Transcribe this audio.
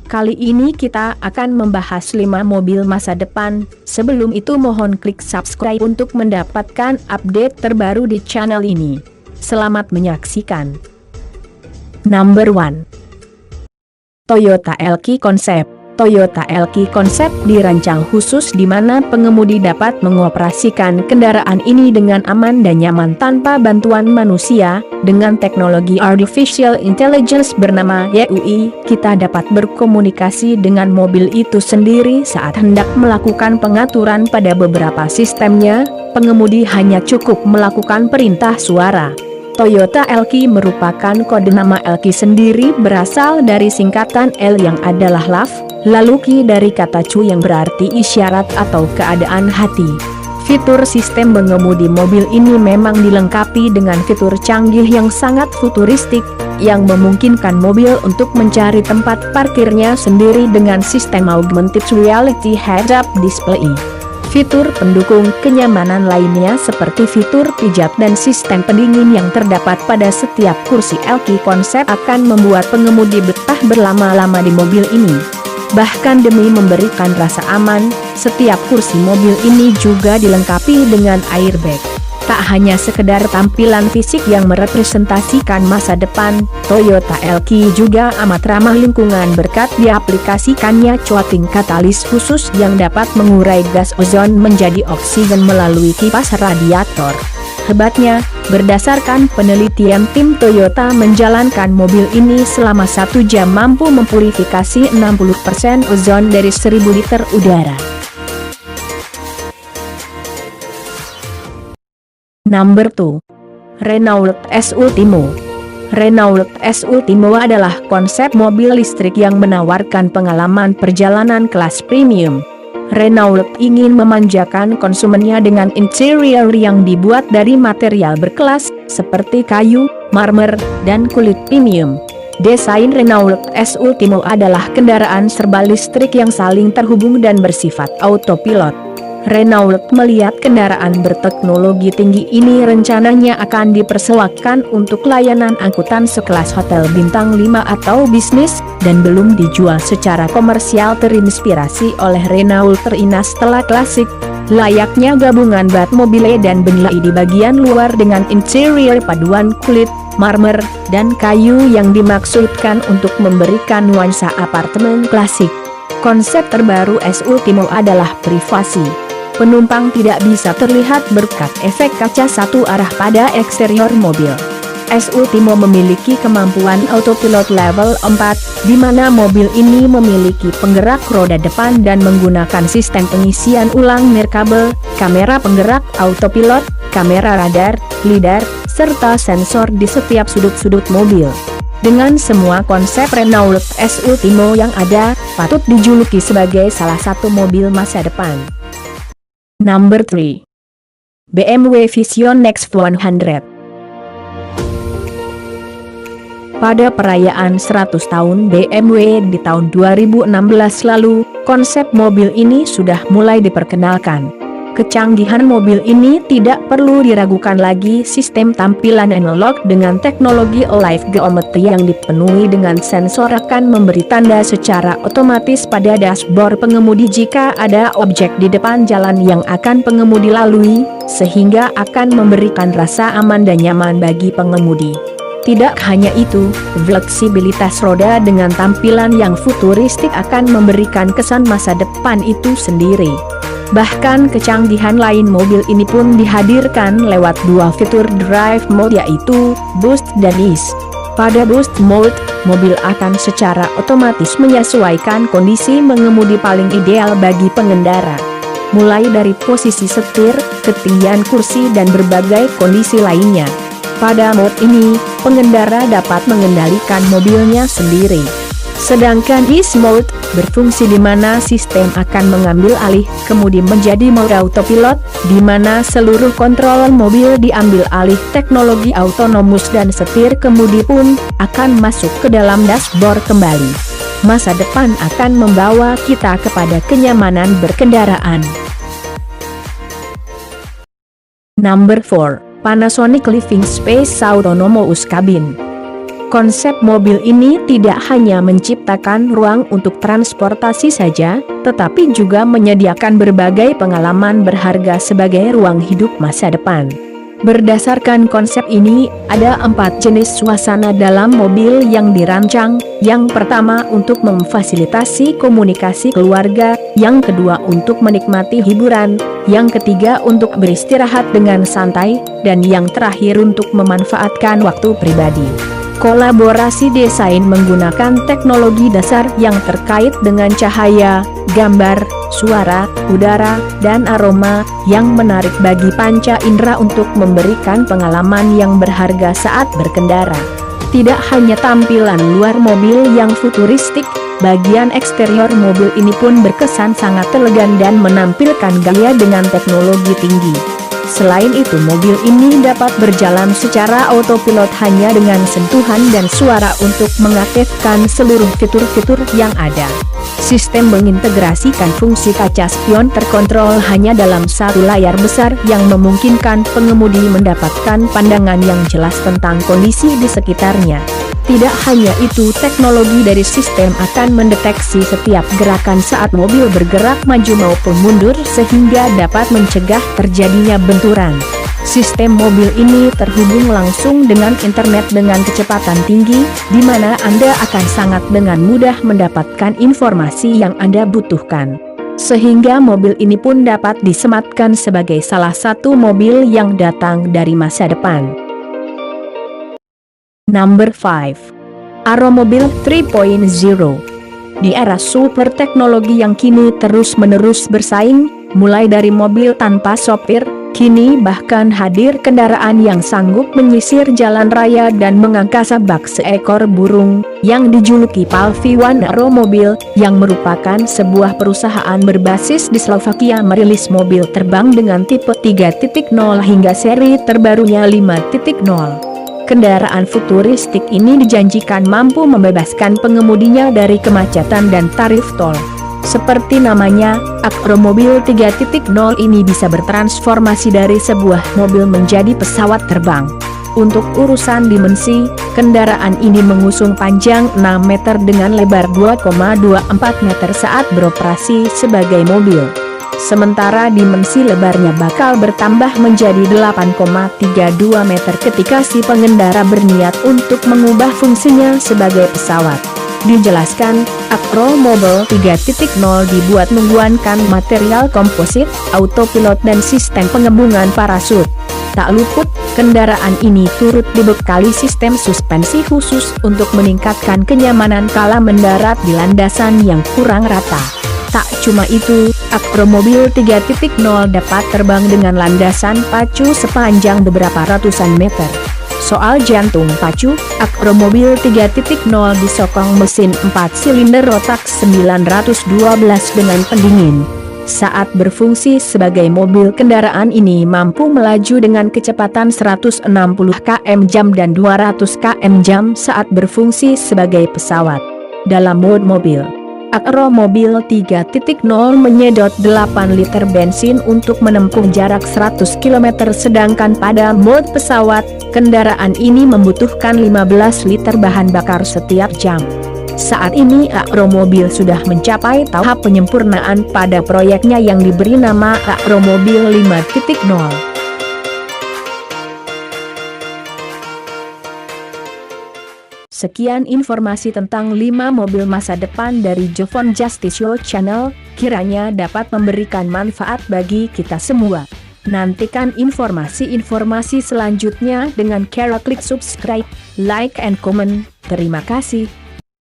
Kali ini kita akan membahas 5 mobil masa depan. Sebelum itu mohon klik subscribe untuk mendapatkan update terbaru di channel ini. Selamat menyaksikan. Number 1. Toyota Elki Concept. Toyota Elki Concept dirancang khusus di mana pengemudi dapat mengoperasikan kendaraan ini dengan aman dan nyaman tanpa bantuan manusia. Dengan teknologi Artificial Intelligence bernama YUI, kita dapat berkomunikasi dengan mobil itu sendiri saat hendak melakukan pengaturan pada beberapa sistemnya. Pengemudi hanya cukup melakukan perintah suara. Toyota Elki merupakan kode nama Elki sendiri berasal dari singkatan L yang adalah love, lalu Ki dari kata Cu yang berarti isyarat atau keadaan hati. Fitur sistem mengemudi mobil ini memang dilengkapi dengan fitur canggih yang sangat futuristik, yang memungkinkan mobil untuk mencari tempat parkirnya sendiri dengan sistem augmented reality head-up display. Fitur pendukung kenyamanan lainnya seperti fitur pijat dan sistem pendingin yang terdapat pada setiap kursi Elki Concept akan membuat pengemudi betah berlama-lama di mobil ini. Bahkan demi memberikan rasa aman, setiap kursi mobil ini juga dilengkapi dengan airbag. Tak hanya sekedar tampilan fisik yang merepresentasikan masa depan, Toyota Elki juga amat ramah lingkungan berkat diaplikasikannya coating katalis khusus yang dapat mengurai gas ozon menjadi oksigen melalui kipas radiator. Hebatnya, berdasarkan penelitian tim Toyota menjalankan mobil ini selama 1 jam mampu mempurifikasi 60% ozon dari 1000 liter udara. Number 2. Renault S Ultimo. Renault S Ultimo adalah konsep mobil listrik yang menawarkan pengalaman perjalanan kelas premium. Renault ingin memanjakan konsumennya dengan interior yang dibuat dari material berkelas, seperti kayu, marmer, dan kulit premium. Desain Renault S Ultimo adalah kendaraan serba listrik yang saling terhubung dan bersifat autopilot. Renault melihat kendaraan berteknologi tinggi ini rencananya akan dipersilakan untuk layanan angkutan sekelas hotel bintang 5 atau bisnis, dan belum dijual secara komersial terinspirasi oleh Renault Trina Stella Classic. Layaknya gabungan Batmobile dan Bentley di bagian luar dengan interior paduan kulit, marmer, dan kayu yang dimaksudkan untuk memberikan nuansa apartemen klasik. Konsep terbaru S Ultimo adalah privasi. Penumpang tidak bisa terlihat berkat efek kaca satu arah pada eksterior mobil. S Ultimo memiliki kemampuan autopilot level 4, di mana mobil ini memiliki penggerak roda depan dan menggunakan sistem pengisian ulang nirkabel, kamera penggerak autopilot, kamera radar, lidar, serta sensor di setiap sudut-sudut mobil. Dengan semua konsep Renault S Ultimo yang ada, patut dijuluki sebagai salah satu mobil masa depan. Number 3. BMW Vision Next 100. Pada perayaan 100 tahun BMW di tahun 2016 lalu, konsep mobil ini sudah mulai diperkenalkan. Kecanggihan mobil ini tidak perlu diragukan lagi. Sistem tampilan analog dengan teknologi Live Geometry yang dipenuhi dengan sensor akan memberi tanda secara otomatis pada dashboard pengemudi jika ada objek di depan jalan yang akan pengemudi lalui, sehingga akan memberikan rasa aman dan nyaman bagi pengemudi. Tidak hanya itu, fleksibilitas roda dengan tampilan yang futuristik akan memberikan kesan masa depan itu sendiri. Bahkan kecanggihan lain mobil ini pun dihadirkan lewat dua fitur drive mode, yaitu Boost dan Ease. Pada Boost mode, mobil akan secara otomatis menyesuaikan kondisi mengemudi paling ideal bagi pengendara. Mulai dari posisi setir, ketinggian kursi dan berbagai kondisi lainnya. Pada mode ini, pengendara dapat mengendalikan mobilnya sendiri. Sedangkan Ease Mode berfungsi di mana sistem akan mengambil alih kemudi menjadi mode autopilot, di mana seluruh kontrol mobil diambil alih teknologi autonomous dan setir kemudi pun akan masuk ke dalam dashboard kembali. Masa depan akan membawa kita kepada kenyamanan berkendaraan. Number 4. Panasonic Living Space Autonomous Cabin. Konsep mobil ini tidak hanya menciptakan ruang untuk transportasi saja, tetapi juga menyediakan berbagai pengalaman berharga sebagai ruang hidup masa depan. Berdasarkan konsep ini, ada 4 jenis suasana dalam mobil yang dirancang. Yang pertama untuk memfasilitasi komunikasi keluarga, yang kedua untuk menikmati hiburan, yang ketiga untuk beristirahat dengan santai, dan yang terakhir untuk memanfaatkan waktu pribadi. Kolaborasi desain menggunakan teknologi dasar yang terkait dengan cahaya, gambar, suara, udara, dan aroma, yang menarik bagi panca indera untuk memberikan pengalaman yang berharga saat berkendara. Tidak hanya tampilan luar mobil yang futuristik, bagian eksterior mobil ini pun berkesan sangat elegan dan menampilkan gaya dengan teknologi tinggi. Selain itu, mobil ini dapat berjalan secara autopilot hanya dengan sentuhan dan suara untuk mengaktifkan seluruh fitur-fitur yang ada. Sistem mengintegrasikan fungsi kaca spion terkontrol hanya dalam satu layar besar yang memungkinkan pengemudi mendapatkan pandangan yang jelas tentang kondisi di sekitarnya. Tidak hanya itu, teknologi dari sistem akan mendeteksi setiap gerakan saat mobil bergerak maju maupun mundur sehingga dapat mencegah terjadinya benturan. Sistem mobil ini terhubung langsung dengan internet dengan kecepatan tinggi, di mana Anda akan sangat dengan mudah mendapatkan informasi yang Anda butuhkan. Sehingga mobil ini pun dapat disematkan sebagai salah satu mobil yang datang dari masa depan. Number 5. Aeromobil 3.0. Di era super teknologi yang kini terus-menerus bersaing, mulai dari mobil tanpa sopir, kini bahkan hadir kendaraan yang sanggup menyisir jalan raya dan mengangkasa bak seekor burung, yang dijuluki Palvy One Aeromobil, yang merupakan sebuah perusahaan berbasis di Slovakia merilis mobil terbang dengan tipe 3.0 hingga seri terbarunya 5.0. Kendaraan futuristik ini dijanjikan mampu membebaskan pengemudinya dari kemacetan dan tarif tol. Seperti namanya, Aeromobil 3.0 ini bisa bertransformasi dari sebuah mobil menjadi pesawat terbang. Untuk urusan dimensi, kendaraan ini mengusung panjang 6 meter dengan lebar 2,24 meter saat beroperasi sebagai mobil. Sementara dimensi lebarnya bakal bertambah menjadi 8,32 meter ketika si pengendara berniat untuk mengubah fungsinya sebagai pesawat. Dijelaskan, Aeromobil 3.0 dibuat menggunakan material komposit, autopilot dan sistem pengebungan parasut. Tak luput, kendaraan ini turut dibekali sistem suspensi khusus untuk meningkatkan kenyamanan kala mendarat di landasan yang kurang rata. Tak cuma itu, Aeromobil 3.0 dapat terbang dengan landasan pacu sepanjang beberapa ratusan meter. Soal jantung pacu, Aeromobil 3.0 disokong mesin 4 silinder rotak 912 dengan pendingin. Saat berfungsi sebagai mobil, kendaraan ini mampu melaju dengan kecepatan 160 km/jam dan 200 km/jam saat berfungsi sebagai pesawat. Dalam mode mobil, Aeromobil 3.0 menyedot 8 liter bensin untuk menempuh jarak 100 km, sedangkan pada mode pesawat, kendaraan ini membutuhkan 15 liter bahan bakar setiap jam. Saat ini Aeromobil sudah mencapai tahap penyempurnaan pada proyeknya yang diberi nama Aeromobil 5.0. Sekian informasi tentang 5 mobil masa depan dari Jovon Justisio Channel, kiranya dapat memberikan manfaat bagi kita semua. Nantikan informasi-informasi selanjutnya dengan cara klik subscribe, like and comment. Terima kasih.